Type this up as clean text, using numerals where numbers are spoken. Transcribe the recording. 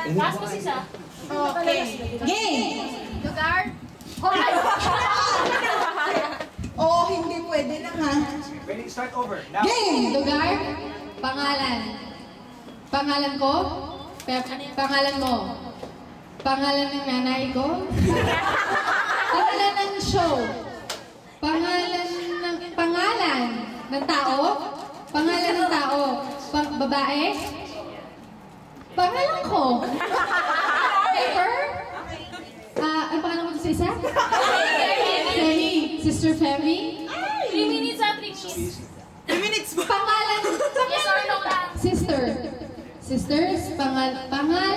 Taas mo isa. Okay. Game! Lugar? Oh, hindi pwede na ha. Ready, start over. Now. Game! Lugar, pangalan. Pangalan ko, pangalan mo. Pangalan ng nanay ko. Pangalan ng show. Pangalan ng tao. Pangalan ng tao. Babae. Pangalan ko. Paper. Ang pangalan ko sa isa? Femi. Sister Femi. 3 minutes at 3 minutes. Pangalan. Yes or no lang? Sister. Sisters. Pangalan